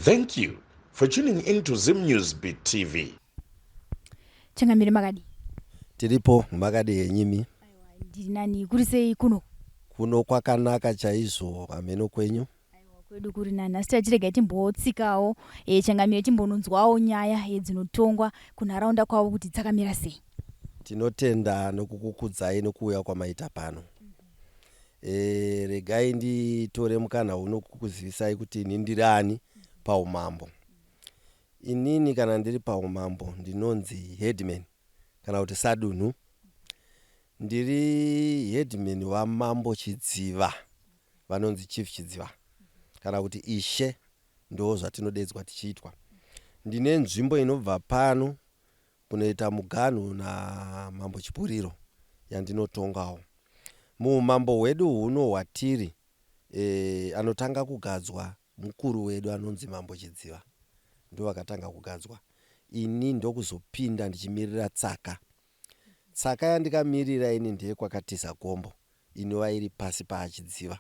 Thank you for tuning in to Zim Newsbeat TV. Changamire makadi. Tiripo makadi yenyimi. Ndiri nani kurisei kuno kwakanaka chaizvo ameno kwenyu. Kwedu kuri nani asi tirega timbotsikawo Changamire timbononzwawo nyaya dzinotongwa kunharaunda kwavo kuti dzakamira sei. Tinotenda nokukukudzai nokuuya kwamaita pano. Regai nditore mukana uno kukuzivisai kuti ini ndiri ani paumambo. Inini kana ndiri paumambo ndinonzi headman kana kuti sadunhu. Ndiri headman wamambo Chidziva, vanonzi chief Chidziva kana kuti ishe ndo zvatinodedzwa tichiitwa. Ndine nzvimbo inobva pano kunoita muganhu naMambo Chipuriro yandinotongawo. Muumambo hwedu huno hwatiri anotanga kugadzwa mukuru wedu anonzi Mambo Chidziva, ndo akatanga kugadzwa. Ini ndokuzopinda ndichimirira tsaka. Tsaka yandikamirira ini ndeye kwakatiza gombo inova iri pasi paChidziva.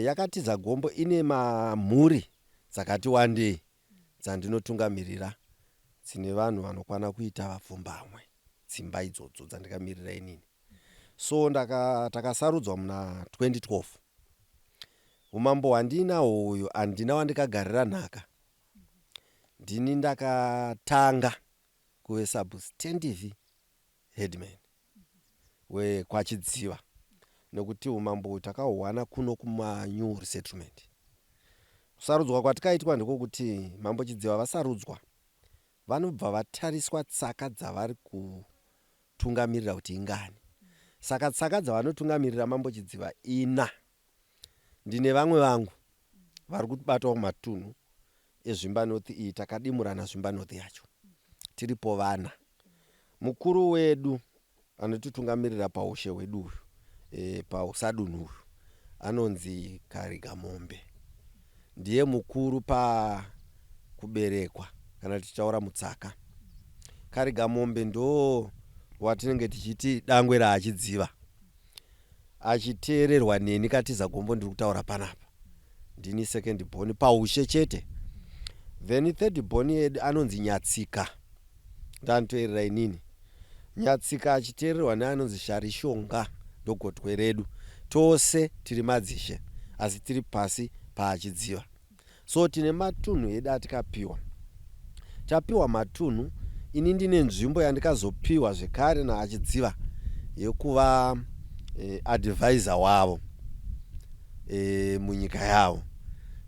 Yakatiza gombo ine mamhuri dzakati wandei dzandinotungamirira, dzine vanhu vanokwana kuita vapfumbamwe dzimba idzodzo dzandikamirira inini. So takasarudzwa muna 2012. Umambo hwandinahwo uyu handina wandikagarira nhaka. Ndini ndakatanga kuve substantive headman kwaChidziva, nokuti umambo uyu takahuwana kuno kumaNew Resettlement. Kusarudzwa kwatikaitwa ndekokuti Mambo Chidziva vasarudzwa vanobva vatariswa tsaka dzavari kutungamirira kuti ingani. Saka tsaka dzavanotungamirira Mambo Chidziva ina. Ndine vamwe vangu vari kubatawo matunhu ezvimba north iyi, takadimurana zvimba north yacho. Tiripo vana. Mukuru wedu anotitungamirira paushe hwedu uyu, pausadunhu uyu, anonzi Karigamombe. Ndiye mukuru pakuberekwa kana tichitaura mutsaka. Karigamombe ndo watinenge tichiti dangwe raChidziva. Achiteererwa neni Katiza Gombo ndiri kutaura panapa. Ndini second born paushe chete. Then third born yedu anonzi Nyatsika. Ndanoteerera inini. Nyatsika achiteererwa neanonzi Sharishonga ndogotwe redu. Tose tiri madzishe asi tiri pasi paChidziva. So tine matunhu edu atikapiwa. Tapiwa matunhu. Ini ndine nzvimbo yandikazopiwa zvekare naChidziva yekuva advisor wavo munyika yavo.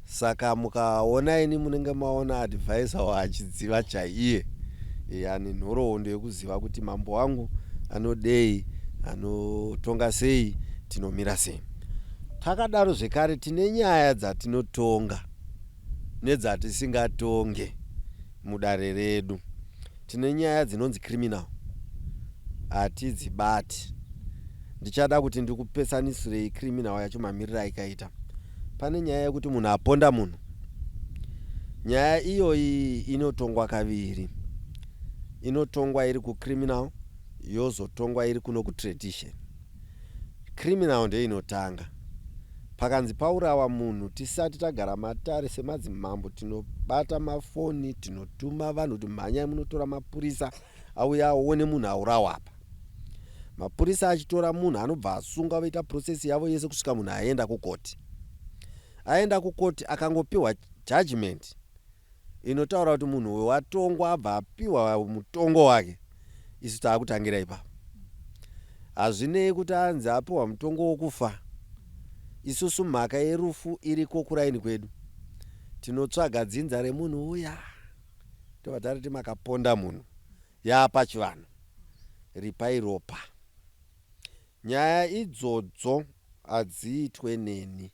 Saka mukaona ini munenge maona advisor waChidziva chaiye, ane nhoroondo yekuziva kuti mambo wangu anodei, anotonga sei, tinomira sei. Takadaro zvekare tine nyaya dzatinotonga nedzatisingatonge mudare redu. Tine nyaya dzinonzi criminal, hatidzibati. Ndichada kuti ndikupesanisirei criminal yacho mamiriro ayikaita. Pane nyaya yekuti munhu aponda munhu. Nyaya iyoyi inotongwa kaviri. Inotongwa iri kucriminal, yozotongwa iri kuno kutradition. Criminal ndiyo inotanga. Pakanzi paurawa munhu tisati tagara matare semadzimambo, tinobata mafoni, tinotuma vanhu kuti mhanyai munotora mapurisa auya aone munhu aurawa apa. Mapurisa achitora munhu anobva asunga, voita process yavo yese kusvika munhu aenda kukoti. Aenda kukoti akangopiwa judgment inotaura kuti munhu uyu watongwa, abva apiwa mutongo wake, isu taakutangira ipapo. Hazvinei kuti anzi apiwa mutongo wokufa. Isusu mhaka yerufu iriko kuraini kwedu. Tinotsvaga dzinza remunhu uya, tobva tariti makaponda munhu, yapa chivanhu, ripai ropa. Nyaya idzodzo hadziitwe neni.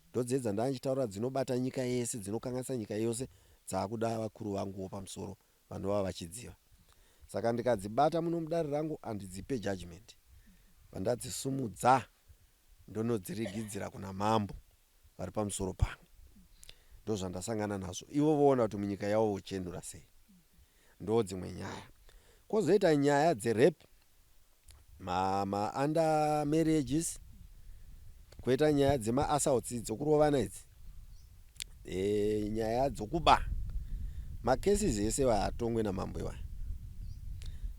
Ndodzedza ndanchitaura dzinobata nyika yese, dzinokanganisa nyika yose, dzakuda vakuru vanguwo pamusoro vanova vachidziva. Saka ndikadzibata muno mudare rangu handidzipe judgment. Vandadzisumudza ndonodzirigidzira kuna mambo vari pamusoro pangu. Ndo zvandasangana nazvo. Ivo voona kuti munyika yavo uchenura sei. Ndo dzimwe nyaya. Kozoita nyaya dzerape, under marriages, kwoita nyaya dzema assaults dzokurovana idzi. nyaya dzokuba makesi ese vaatongwe namambo iwayo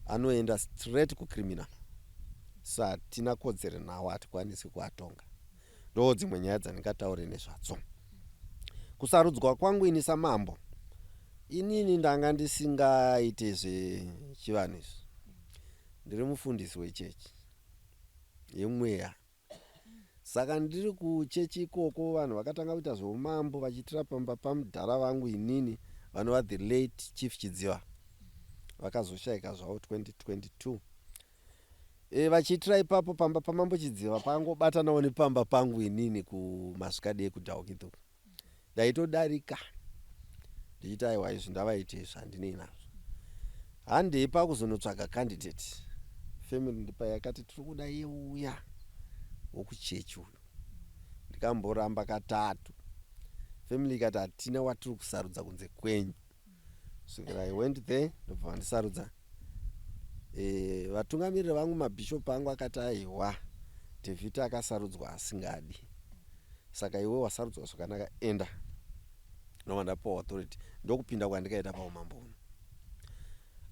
anoenda straight kucriminal. Sa tina kodzero nawo hatikwanisi kuatonga. Ndo dzimwe nyaya dzandingataure nezvadzo. Kusarudzwa kwangu ini samambo, inini ndanga ndisingaite zvechivanhu izvi. Ndiri mufundisi wechechi yemweya. Saka ndiri kuchechi ikoko vanhu vakatanga kuita zveumambo vachitira pamudhara vangu inini vanova the late Chief Chidziva vakazoshayika zvavo 2022. Vachitira ipapo pamba pamambo Chidziva pangobatanawo nepamba pangu inini kumasvikadi ekudhawukidhuku. Ndaitodarika ndichiti aiwa izvi ndavaite zvandinei nazvo. Handeipa kuzonotsvaga candidate. Family ndipa yakati tiri kuda yeuya wokuchechi uyu. Ndikamboramba katatu. Family ikati hatina watiri kusarudza kunze kwenyu. So I went there ndobva vandisarudza. Vatungamiriri vangu mabhishop angu akati aiwa David akasarudzwa asingadi. Saka iwe wasarudzwa zvakanaka enda. Ndomandapa authority. Ndokupinda kwandikaita paumambo uno.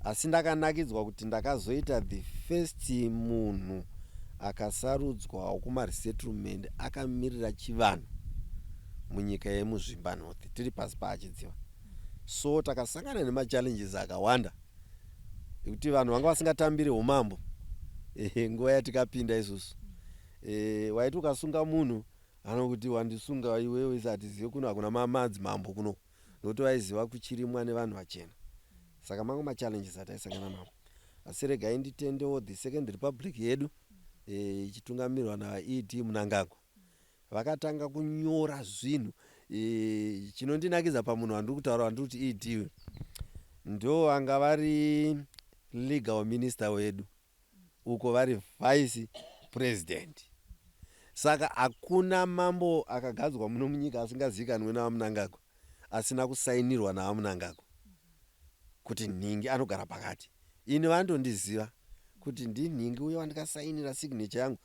Asi ndakanakidzwa kuti ndakazoita the first munhu akasarudzwa kuma-resettlement akamirira chivanhu munyika yemuzvimba North tiri pasi paachidziva. So takasangana nema-challenges akawanda ekuti vanhu vanga vasingatambiri umambo nguva yatikapinda isusu. Waiti ukasunga munhu anokuti wandisunga iwewe isatizive kuno hakuna madzimambo kuno nokuti vaiziva kuchirimwa nevanhu vachena. Saka mangu ma-challenges ataisangana nawo. Asi regai nditendewo the Second Republic yedu ichitungamirwa naED Mnangagwa. Vakatanga kunyora zvinhu chinondinakidza pamunhu wandiri kutaura wandiri kuti ED ndo vanga vari legal minister wedu uko vari vice president. Saka hakuna mambo akagadzwa muno munyika asingazivikanwe naMnangagwa asina kusainirwa naMnangagwa kuti nhingi anogara pakati. Ini vandondiziva kuti ndinhingi uye wandikasainira signature yangu,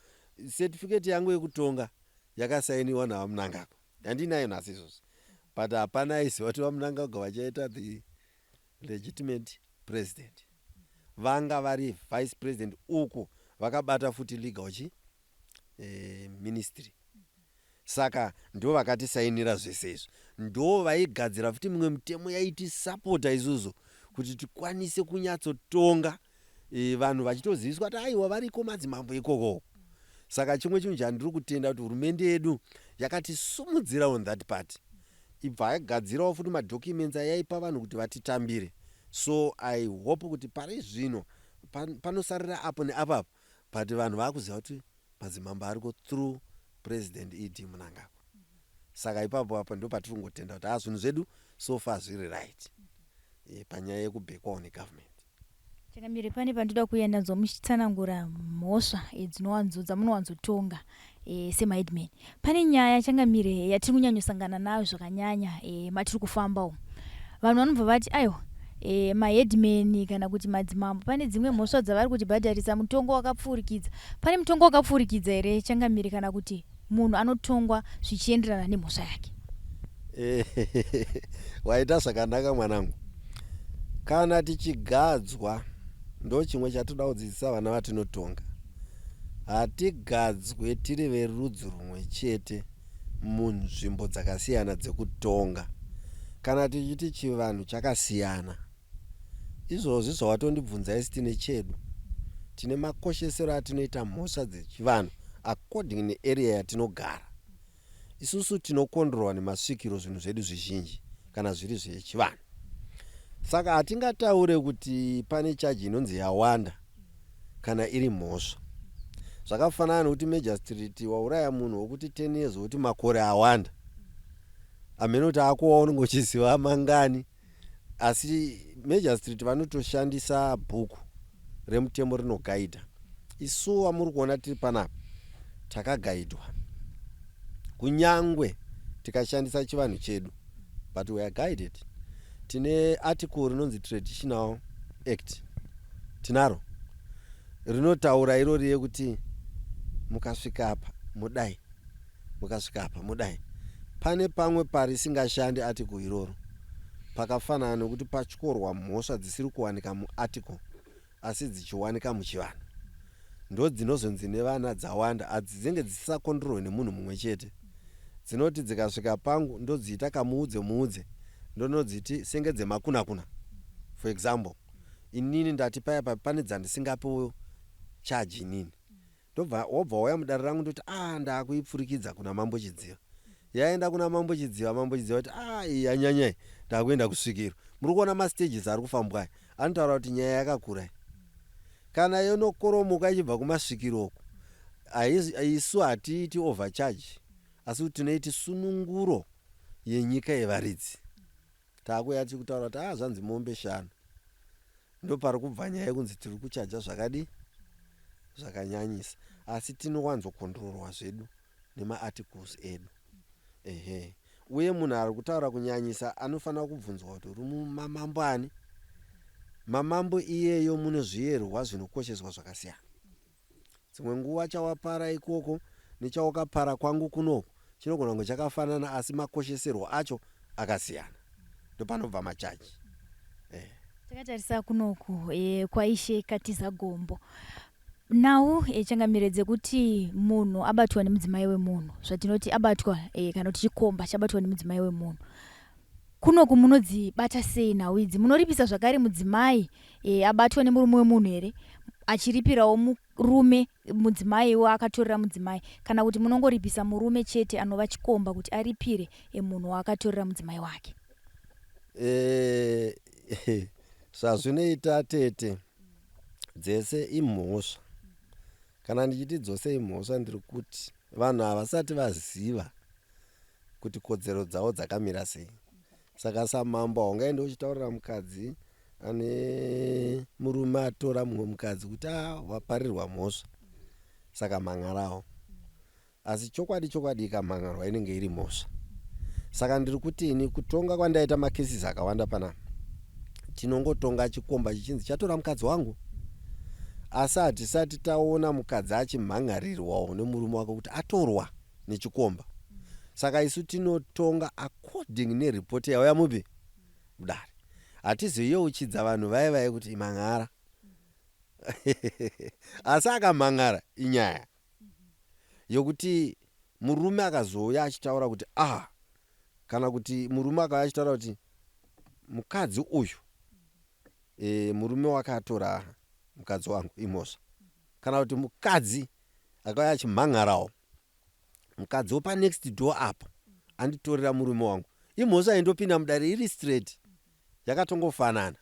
certificate yangu yekutonga yakasainiwa naMnangagwa. Handinayo nhasi izvozvo. But hapana aiziva kuti vaMnangagwa vachaita the legitimate president. Vanga vari vice president uko vakabata futi legal ministry. Saka ndo vakatisainira zvese izvo. Ndo vaigadzira futi mimwe mitemo yaitisapota isusu kuti tikwanise kunyatsotonga vanhu vachitoziviswa kuti aiwa variko madzimambo ikoko. Saka chimwe chinhu chandiri kutenda kuti hurumende yedu yakatisumudzira on that part. Ibva yagadzirawo futi madocuments ayaipa vanhu kuti vatitambire. So I hope kuti pari zvino panosarira apo neapapo but vanhu vakuziva kuti madzimambo ariko through President ED Mnangagwa. Saka ipapo apo ndo patiri kungotenda kuti zvinhu zvedu so far zviri right panyaya yekubhekwawo negovernment. Changamire pane pandoda kuenda muchitsanangura mhosva dzamunowanzotonga semaheadman. Pane nyaya Changamire yatiri kunyanyosangana nayo zvakanyanya matiri kufambawo. Vanhu vanobva vati aiwa maheadman kana kuti madzimambo pane dzimwe mhosva dzavari kutibhadharisa mutongo wakapfurikidza. Pane mutongo wakapfurikidza here Changamire kana kuti munhu anotongwa zvichienderana nemhosva yake? Waita zvakanaka mwanangu. Kana tichigadzwa ndo chimwe chatoda kudzidzisa vana vatinotonga. Hatigadzwe tiri verudzi rumwe chete munzvimbo dzakasiyana dzekutonga. Kana tichiti chivanhu chakasiyana. Izvozvi zvawatondibvunza isi tine chedu. Tine makoshesero atinoita mhosva dzechivanhu according nearea yatinogara. Isusu tinokondorwa nemasvikiro zvinhu zvedu zvizhinji kana zviri zvechivanhu. Saka hatingataure kuti pane chaji inonzi yawanda kana iri mhosva. Zvakafanana nokuti Magistrate wauraya munhu wokuti 10 years wokuti makore awanda. Amene kuti akuwa unongochiziva mangani. Asi Magistrate vanotoshandisa bhuku remutemo rinogaidha. Isu wamuri kuona tiri panapa takagaidwa. Kunyangwe tikashandisa chivanhu chedu but we are guided. Tine article rinonzi Traditional Act. Tinaro rinotaura irori yekuti mukasvika apa mudai, mukasvika apa mudai. pane pamwe parisingashandi article iroro, pakafanana nekuti pachikorwa mhosva dzisiri kuwanika muarticle asi dzichiwanika muchivanhu, ndo dzinozonzi nevana dzawanda hadzidzinge dzisisakontrolwe nemunhu mumwe chete. Dzinoti dzikasvika pangu ndodziita kamuudze ndonodziti senge dzemakuna. For example, inini ndati paya pane dzandisingapewo charge inini, ndobva wauya mudare rangu ndoti ndakuipfurikidza kuna Mambo Chidziva. Yaenda kuna Mambo Chidziva kuti iyi yanyanya, ndakuenda kusvikiro. Muri kuona mastages ari kufambwa, anotaura kuti nyaya yakakura. Kana yonokoromoka ichibva kumasvikiro uku, isu hatiiti overcharge, asi kuti tinoiti sununguro yenyika yevaridzi. Takuya tikutaura kuti zvanzi mombe 5. Ndo pari kubva nyaya yekunzi tiri kuchaja zvakanyanyisa, asi tinowanzokontrolwa zvedu nemaarticles edu. Uye munhu ari kutaura kunyanyisa anofanira kubvunzwa kuti uri mumamambo ani. Mamambo iyeyo mune zviyerwa zvinokosheswa zvakasiyana. Dzimwe nguva chawapara ikoko nechawakapara kwangu kunoko chinogona kunge chakafanana asi makosheserwo acho akasiyana. Ndo panobva machaji. Takatarisa kunoku kwaishe Katiza Gombo. Nhau changamire dzekuti munhu abatwa nemudzimai wemunhu, zvatinoti abatwa kana kuti chikomba chabatwa nemudzimai wemunhu. Kunoku munodzibata sei nhau idzi? Munoripisa zvakare mudzimai abatwa nemurume wemunhu here, achiripirawo murume mudzimai akatorera mudzimai, kana kuti munongoripisa murume chete anova chikomba kuti aripire munhu akatorera mudzimai wake? Zvazvinoita tete dzese imhosva. Kana ndichiti dzose imhosva ndiri kuti vanhu havasati vaziva kuti kodzero dzavo dzakamira sei. Saka samambo haungaende uchitaurira mukadzi ane murume atora mumwe mukadzi kuti waparirwa mhosva, saka mangarawo. Asi chokwadi ikamhangarwa inenge iri mhosva. Saka ndiri kuti ini kutonga kwandaita makesisi akawanda panapa, tinongotonga chikomba chichinzi chatora mukadzi wangu, asi hatisati taona mukadzi achimhangarirwawo nemurume wake kuti atorwa nechikomba. Saka isu tinotonga according neripoti yauya mupi mudare. Hatizoyeuchidza vanhu vai kuti imhan'ara. Asi akamhan'ara inyaya yokuti murume akazouya achitaura kuti kana kuti murume akauya achitaura kuti mukadzi uyu murume wake atora mukadzi wangu imhosva, kana kuti mukadzi akauya achimhan'arawo mukadzi wopa next door apa anditorera murume wangu, imhosva indopinda mudare iri straight, yakatongofanana.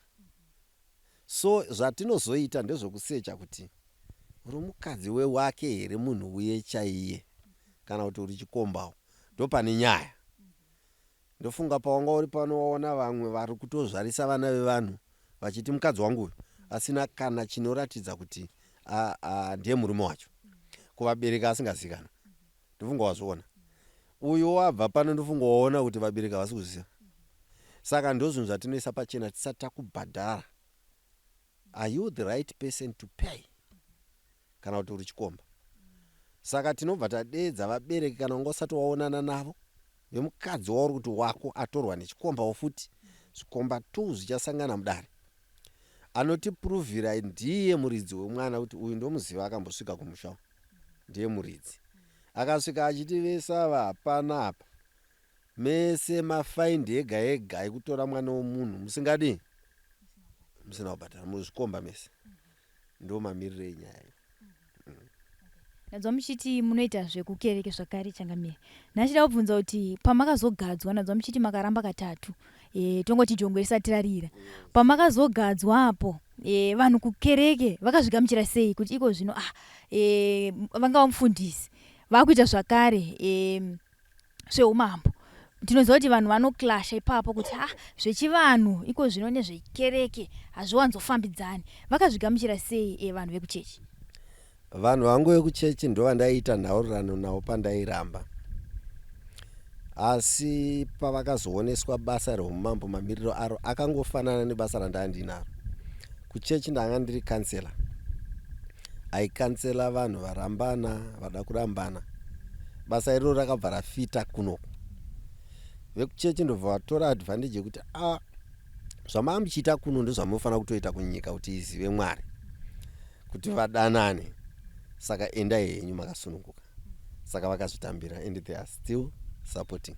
So zvatinozoita ndezvokusecha kuti uri mukadzi wewake here munhu uye chaiye, kana kuti uri chikombawo, ndopane nyaya. Ndofunga pawanga uri pano waona vamwe vari kutozvarisa vana vevanhu vachiti mukadzi wangu uyu, asina kana chinoratidza kuti ndiye murume wacho, kuvabereka asingazikanwa. Ndofunga wazviona. Uyu wabva pano ndofunga waona kuti vabereka vasi kuziva. Saka ndozvinhu zvatinoisa pachena tisati takubhadhara. Are you the right person to pay? Kana kuti uri chikomba. Saka tinobva tadedza vabereki kana unga usati waonana navo vemukadzi wauri kuti wako atorwa nechikombawo futi, zvikomba 2 zvichasangana mudare. Anotipuruvhira ndiye muridzi wemwana kuti uyu ndomuziva akambosvika kumusha, ndiye muridzi. Akasvika achitivesa panapa mese mafaindi ega ekutora mwana womunhu musingadi musina kubhadhara muzvikomba mese. Ndo mamirire enyaya. Nadzwa muchiti munoita zvekukereke zvakare Changamire. Nachida kubvunza kuti pamakazogadzwa nadzwa muchiti makaramba katatu. Tongoti jongwe risati rarira. Pamakazogadzwa apo vanhu kukereke vakazvigamuchira sei kuti iko zvino vanga mufundisi vakuita zvakare zveumambo. Tinoziva kuti vanhu vanoklasha ipapo kuti zvechivanhu iko zvino nezvekereke hazviwanzofambidzani. Vakazvigamuchira sei vanhu vekuchechi? Vanhu vangu vekuchechi ndo vandaita nhaurirano navo pandairamba. Asi pavakazooneswa basa reumambo mamiriro aro akangofanana nebasa randandinaro. Kuchechi ndanga ndiri kansela. Aikansela vanhu varambana, vada kurambana. Basa iro rakabva rafita kunoku. vekuchechi ndobva vatora advantage yekuti zvamamuchiita kuno ndozvamunofanira kutoita kunyika kuti izive Mwari, kuti vadanane. Saka endai henyu makasununguka. Saka vakazvitambira and they are still supporting.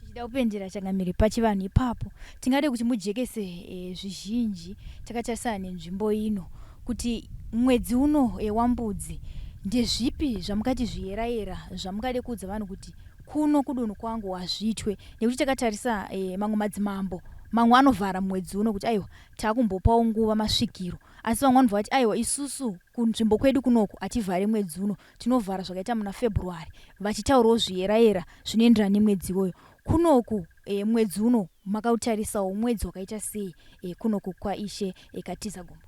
Tichida kupendera Changamire pachivanhu ipapo tingade kuti mujekese zvizhinji takatarisana nenzvimbo ino kuti mwedzi uno wambudzi ndezvipi zvamukati zviyera zvamukade kuudza vanhu kuti kuno kudunhu kwangu wazvitwe, nekuti takatarisa mamwe madzimambo mamwe anovhara mwedzi uno kuti aiwa takumbopawo nguva masvikiro, asi vamwe vanobva vati aiwa isusu kunzvimbo kwedu kunoku hativhare mwedzi uno, tinovhara zvakaita muna February, vachitaurawo zviyera zvinoenderana nemwedzi iwoyo. Kunoku mwedzi uno makautarisawo mwedzi wakaita sei kunoku kwaIshe Katiza Gumbo?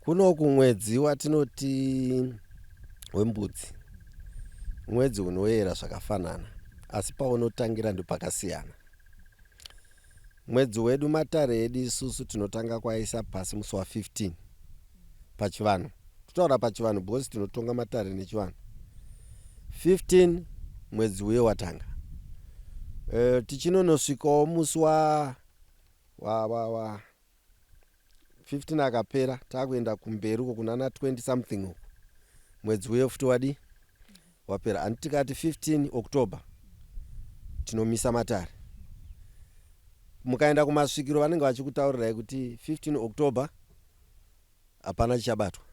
Kunoku mwedzi watinoti wembudzi, mwedzi unoyera zvakafanana, asi paunotangira ndopakasiyana. Mwedzi wedu matare edu isusu tinotanga kwaisa pasi musi wa15 pachivanhu. Tutaura pachivanhu because tinotonga matare nechivanhu. 15 mwedzi uye watanga. Tichinonosvikawo musi wa 15 akapera takuenda kumberi uko kunana 20 something uko. Mwedzi uye futi wadi wapera. Antikati 15 October tinomisa matare. Mukaenda kumasvikiro vanenge vachikutaurirai kuti 15 October hapana chichabatwa.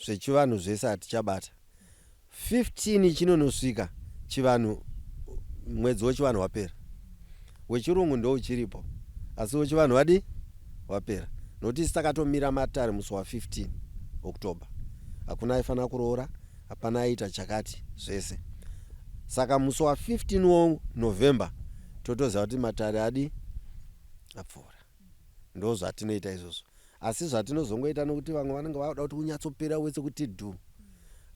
Zvechivanhu zvese hatichabata. 15 chinonosvika chivanhu, mwedzi wechivanhu wapera. Wechirungu ndo uchiripo, asi wechivanhu wadi wapera. Nokuti takatomira matare musi wa 15 October. Hakuna aifana kuroora, hapana aita chakati zvese. Saka musi wa 15 November totoziva kuti matare adi apfuura. Ndo zvatinoita izvozvo. Asi zvatinozongoita nokuti vamwe vanenge vada kuti kunyatsopera wese kuti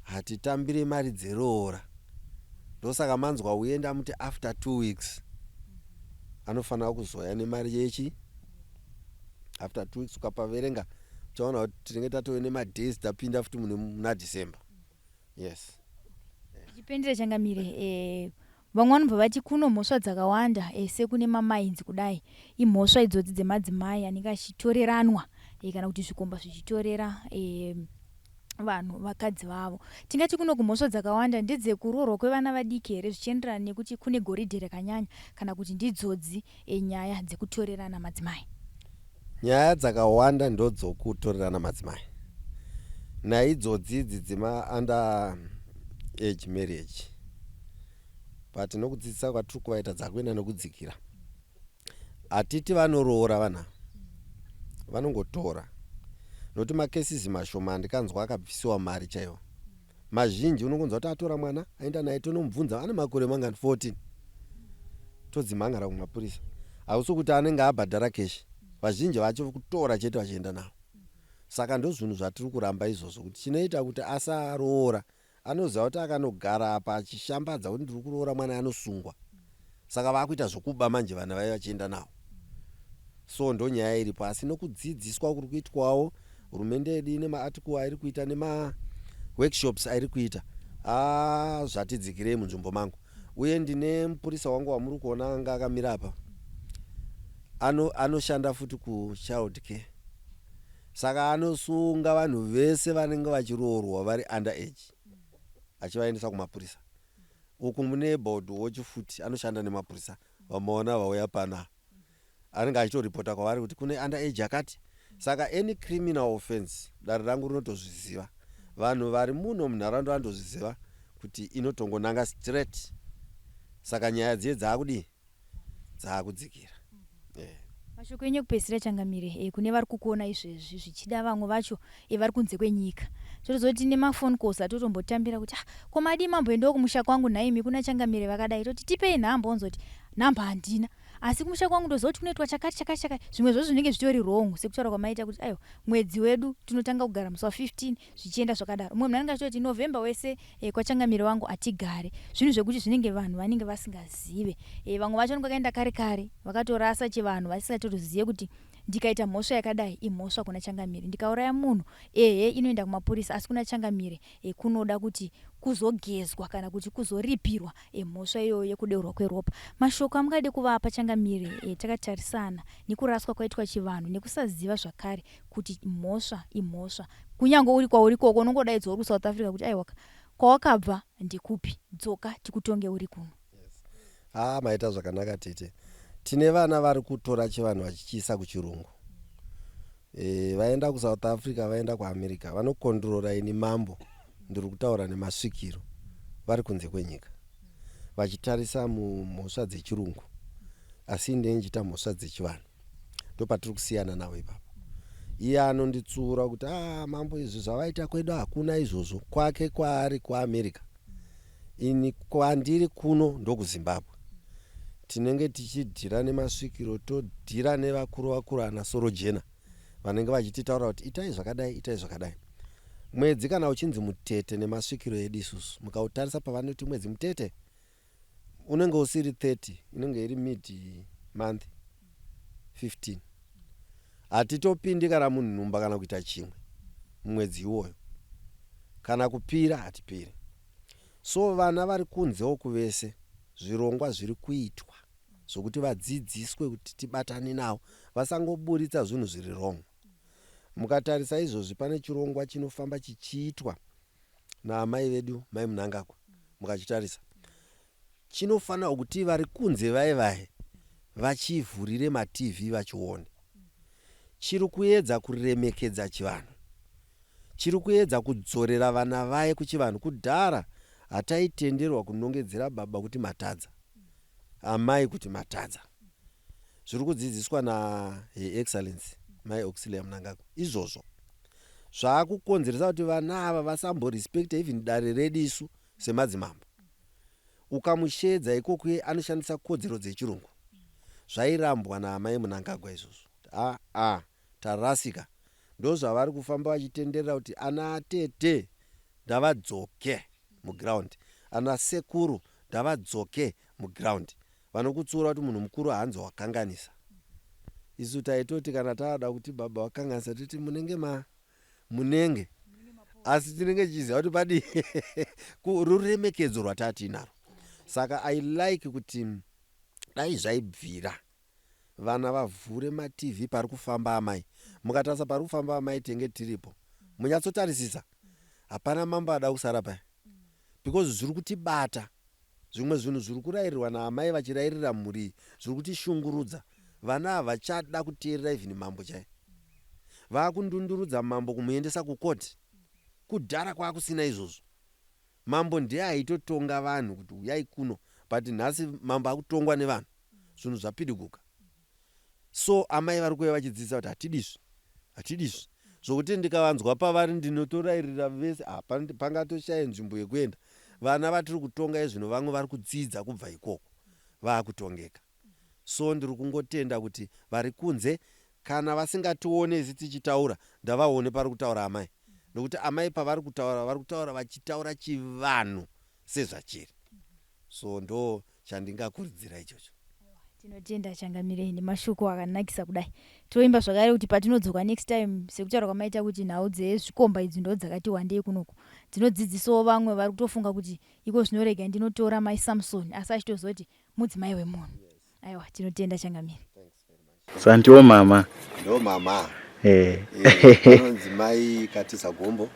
hatitambire mari dzeroora. Ndosaka manzwa uenda muti after 2 weeks anofanira kuzoya nemari yechi. After 2 weeks ukapaverenga uchaona kuti tinenge tatove nemadays tapinda futi muna December. Yes. Tichipendera Changamire, vamwe vanobva vati kuno mhosva dzakawanda sekune mamainzi kudai, imhosva idzodzi dzemadzimai anenge achitoreranwa kana kuti zvikomba zvichitorera vanhu vakadzi vavo. Tingati kuno kumhosva dzakawanda ndedzekuroorwa kwevana vadiki here zvichienderana nekuti kune goridhe rakanyanya, kana kuti ndidzodzi nyaya dzekutorerana madzimai? Nyaya dzakawanda ndodzokutorerana madzimai. Naidzodzi idzi dzema under age marriage. But nokudzidzisa kwatiri kuvaita dzakuenda nokudzikira. Hatiti vanoroora vana. Vanongotora. Nokuti makesisi mashoma ndikanzwa akabvisiwa mari chaiwo. Mazhinji unongonzwa kuti atora mwana aenda naye tonomubvunza ane makore mangani 14. Todzimangara kumapurisa. Hausi kuti anenge abhadhara keshi. Vazhinji vacho kutora chete vachienda nawo. Saka ndozvinhu zvatiri kuramba izvozvo kuti chinoita kuti asaroora. Anoziva kuti akanogara apa achishambadza kuti ndiri kuroora mwana anosungwa. Saka vakuita zvokuba manje vana vaye vachienda nawo. So ndo nyaya iripo, asi nokudzidziswa kuri kuitwawo hurumende yedu ine maarticle airi kuita nema workshops airi kuita. Zvatidzikirei munzvimbo mangu. Uye ndine mupurisa wangu wamuri kuona anga akamira apa. Anoshanda futi kuchild care. Saka anosunga vanhu vese vanenge vachiroorwa vari under age. Achivaendesa kumapurisa. Uku mune board watch futi anoshanda nemapurisa. Vamaona vauya pana. Anenge achitoripota kwavari kuti kune under age yakati. Saka any criminal offense dare rangu rinotozviziva. Vanhu vari muno munharaunda vanotozviziva kuti inotongonanga straight. Saka nyaya dziye dzakudi dzakudzikira. Mashoko enyu ekupedzisira Changamire, kune vari kukuona izvezvi zvichida vamwe vacho vari kunze kwenyika. Totozoti nemafoni calls atotombotambira kuti koma adi mamboendawo kumusha kwangu naimi kuna Changamire vakadai, toti tipei nhamba, onzoti nhamba handina. Asi kumusha kwangu ndozoti kunoitwa chakati. Zvimwe zvozvo zvinenge zvitori wrong sekutaura kwamaita kuti aiwa mwedzi wedu tinotanga kugara musi wa 15 zvichienda zvakadaro. Umwe munhu anenge achiti November wese kwaChangamire wangu atigare. Zvinhu zvekuti zvinenge vanhu vanenge vasingazive. Vamwe vacho vakaenda kare vakatorasa chivanhu vasingatozive kuti ndikaita mhosva yakadai imhosva kuna Changamire, ndikauraya munhu inoenda kumapurisa, asi kuna Changamire kunoda kuti kuzogezwa kana kuti kuzoripirwa mhosva iyoyo yekudeurwa kweropa. Mashoko amungade kuvapa Changamire takatarisana nekuraswa kwaitwa chivanhu nekusaziva zvakare kuti mhosva imhosva, kunyange uri kwauri koko unongodaidzwa uri kuSouth Africa kuti aiwa kwawakabva ndikupi, dzoka tikutonge uri kuno. Maita zvakanaka tete. Tine vana vari kutora chivanhu vachichiisa kuchirungu. Vaenda kuSouth Africa, vaenda kuAmerica, vanokondorora ini mambo ndiri kutaura nemasvikiro vari kunze kwenyika, vachitarisa mumhosva dzechirungu, asi ndini ndichita mhosva dzechivanhu. Ndopatiri kusiyana nawo ipapo. Iye anonditsiura kuti mambo izvi zvavaita kwedu hakuna izvozvo, kwake kwaari kuAmerica, ini kwandiri kuno ndokuZimbabwe. Tinenge tichidhira nemasvikiro, todhira nevakuru ana Sorojena vanenge vachititaura kuti itai zvakadai, itai zvakadai. Mwedzi kana uchinzi mutete nemasvikiro edu isusu, mukautarisa pavanoti mwedzi mutete unenge usiri 30, inenge iri mid month 15. Hatitopindi kana munhumba kana kuita chimwe mwedzi iwoyo, kana kupira hatipiri. So vana vari kunzewo kuvese, zvirongwa zviri kuitwa zvokuti vadzidziswe kuti tibatane nawo, vasangoburitsa zvinhu zviri wrong. Mukatarisa izvozvi pane chirongwa chinofamba chichiitwa naamai vedu, mai Mnangagwa, mukachitarisa chinofanira kuti vari kunze vaye vachivhurire maTV vachione. Chiri kuedza kuremekedza chivanhu, chiri kuedza kudzorera vana vaye kuchivanhu. Kudhara hataitenderwa kunongedzera baba kuti matadza, amai kuti matadza. Zviri kudzidziswa na Excellency Mai Auxiliary Mnangagwa. Izvozvo zvaakukonzeresa kuti vana ava vasamborespecta even dare redu isu semadzimambo. Ukamushedza ikoko anoshandisa kodzero dzechirungu. Zvairambwa naamai Mnangagwa izvozvo. Tarasika. Ndozvavari kufamba vachitenderera kuti ana atete ndavadzoke muground, ana sekuru ndavadzoke muground. Vanokutsiura kuti munhu mukuru haanzi wakanganisa. Isu taitoti kana taada kuti baba wakanganisa titi munenge, asi tinenge chiziva kuti padi ruremekedzo rwatati naro. Saka I like kuti dai zvaibvira vana vavhure maTV pari kufamba amai. Mukatarisa pari kufamba amai tenge tiripo, munyatsotarisisa hapana mambo ada kusara paya, because zviri kutibata. Zvimwe zvinhu zviri kurayirirwa naamai vachirayirira mhuri zviri kutishungurudza. Vana havachada kuteerera even mambo chaiye. Vaakundundurudza mambo kumuendesa kukoti. Kudhara kwaakusina izvozvo. Mambo ndiye aitotonga vanhu kuti uyai kuno, but nhasi mambo akutongwa nevanhu. Zvinhu zvapidiguka. So amai vari kuuya vachidzidzisa kuti hatidizvi. Zvokuti ndikavanzwa pavari ndinotorayirira vese, pangatoshaya nzvimbo yekuenda. Vana vatiri kutonga izvino vamwe vari kudzidza kubva ikoko, vaakutongeka. So ndiri kungotenda kuti vari kunze kana vasingationesi tichitaura, ndavaone pari kutaura amai. Nokuti amai pavari kutaura vachitaura chivanhu sezvachiri. So ndo chandingakurudzira ichocho. Tinotenda Changamire nemashoko akanakisa kudai. Toimba zvakare kuti patinodzoka next time sekutaura kwamaita kuti nhau dzezvikomba idzi ndo dzakati wandei kunoko. Tinodzidzisawo vamwe vari kutofunga kuti iko zvinorega ndinotora mai Samson, asi achitozoti mudzimai wemunhu. Aiwa, tinotenda Changamire. Santiwo mama. Ndo mama. Anonzi mai Katisa Gombo.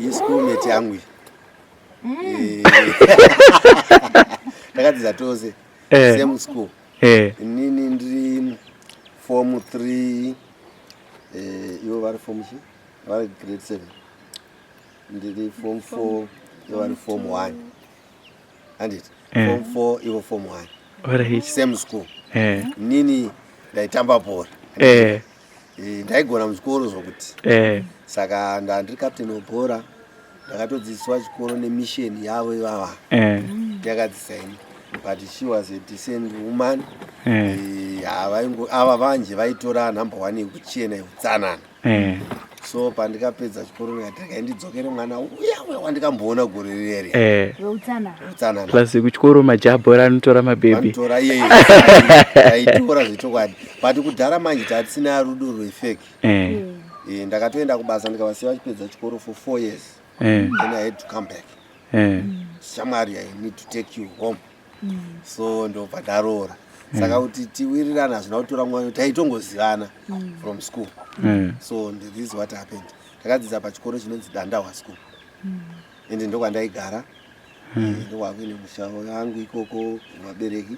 Ischoolmate yangu. Takadzidza tose. Same school. Nini ndiri form 3, ivo vari form chi? Vari grade 7. Ndiri form 4, ivo vari form 1. Handit? Form 4, ivo form 1. Alright. Same school. Nini ndaitamba bhora. Ndaigona muchikoro zvokuti. Saka ndandiri captain webhora, ndakatodzidziswa chikoro nemission yavo ivava. Ndakadzisaini. But she was a decent woman. Ava vanje vaitora number 1 yekuchena yeutsanana. so pandikapedza chikoro ndikati ndidzokere mwana uya wandikamboona gore riri Utsanana. plus kuchikoro majaha bhora anotora mabhebi vanotora iye aitora zvechokwadi but kudhara manje tatisina rudo rwefeki ndakatoenda kubasa ndikavasiya vachipedza chikoro for 4 years then I had to come back shamwari I need to take you home so ndobva ndaroora saka kuti tiwirirana hazvina kutora mwana taitongozivana from school so this is what happened. Takadzidza pachikoro chinonzi Dandawa school ende ndokwandaigara ndokwakuine musha wangu ikoko vabereki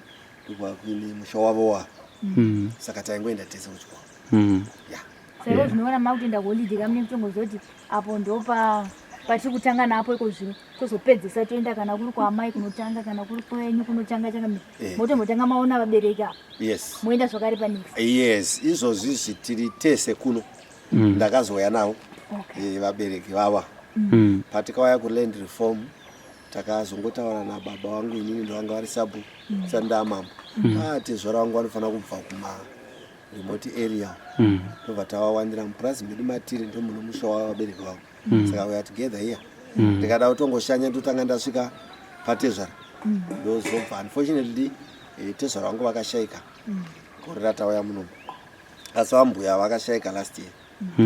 ndokwakuine musha wavo wavo saka taingoenda tese kuchikoro saka zvinoona makutoenda kuholidhe kamune kutongoziva kuti apo ndo patiri kutanga napo iko zvino tozopedzisa toenda kana kuri kwaamai kunotanga kana kuri kwenyu kunotanga chakamira motombotanga maona vabereki apo moenda zvakare panext izvozvi zvitiri tese kuno ndakazouya navo vabereki vava patikauya kuland reform takazongotaura nababa wangu inini ndovanga vari sabu sandamambo tezvara wangu vanofanira kubva kuma remote area tobva tavawandira mupurazi medu matiri ndo muno musha wavabereki vavo saka we are together here ndikada kutongoshanya ndotanga ndasvika patezvara ndozobva unfortunately tezvara vangu vakashayika gore ratauya munomu asi vambuya vakashayika last year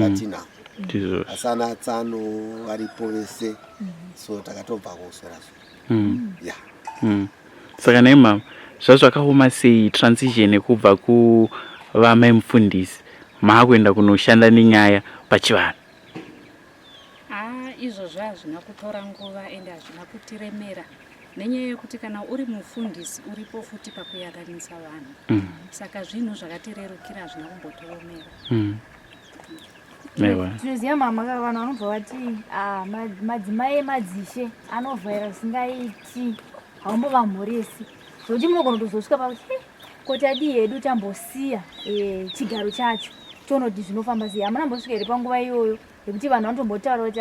katina asana tsano varipo vese so takatobva kuswerazvo saka nai mama zvazvakaoma sei transition yekubva kuvamai mufundisi maakuenda kunoshanda nenyaya pachivanhu? Izvozvo hazvina kutora nguva ende hazvina kutiremera nenyaya yekuti kana uri mufundisi uripo futi pakuyaranisa vanhu saka zvinhu zvakatirerukira hazvina kumbotoromera. Tinoziva mama vanhu vanobva vati madzimai emadzishe anovhaira zvisingaiti haumbova mhoresi zvokuti munogona kutozosvika pakuti koti adii hedu tambosiya chigaro chacho tonoti zvinofamba sei hamuna mbosvika here panguva iyoyo yekuti vanhu vanotombotaura kuti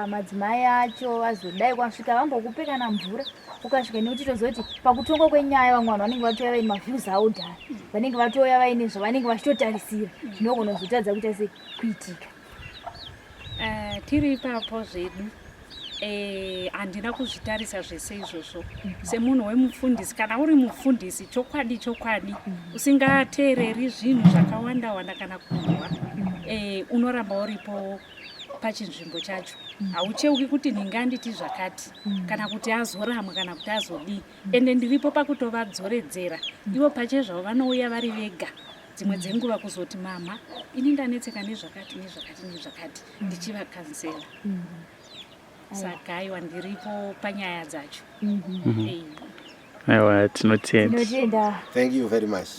madzimai acho azodai kwasvika vambokupe kana mvura ukasvika nekuti tozoti pakutongwa kwenyaya vamwe vanhu vanenge vatouya vaine maviews avo dhara vanenge vatouya vaine zvavanenge vachitotarisira zvinogona kuzotadza kuita sei kuitika. Tiri ipapo zvedu handina kuzvitarisa zvese izvozvo semunhu wemufundisi. Kana uri mufundisi chokwadi usingateereri zvinhu zvakawanda kana kunzwa unoramba uripo pachinzvimbo chacho haucheuki kuti ndinganditi zvakati kana kuti azoramwa kana kuti azodii ende ndiripo pakutovadzoredzera ivo pachezvavo vanouya vari vega dzimwe dzenguva kuzoti mama ini ndanetseka nezvakati ndichivakansela saka aiwa ndiripo panyaya dzacho. Aiwa tinotenda. Thank you very much.